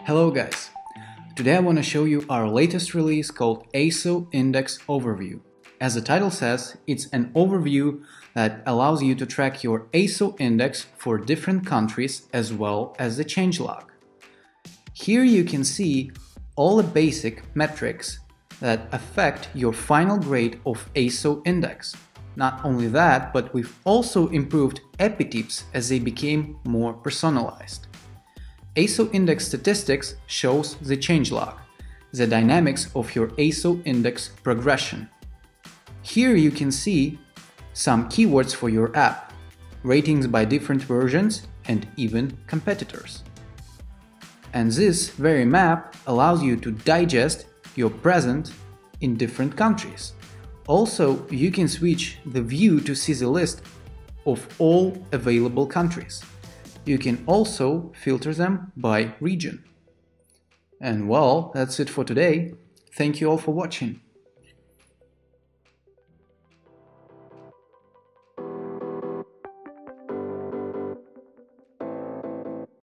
Hello guys! Today I want to show you our latest release called ASOindex Overview. As the title says, it's an overview that allows you to track your ASO index for different countries as well as the changelog. Here you can see all the basic metrics that affect your final grade of ASO index. Not only that, but we've also improved epitips as they became more personalized. ASO index statistics shows the changelog, the dynamics of your ASO index progression. Here you can see some keywords for your app, ratings by different versions and even competitors. And this very map allows you to digest your present in different countries. Also, you can switch the view to see the list of all available countries. You can also filter them by region. And well, that's it for today. Thank you all for watching.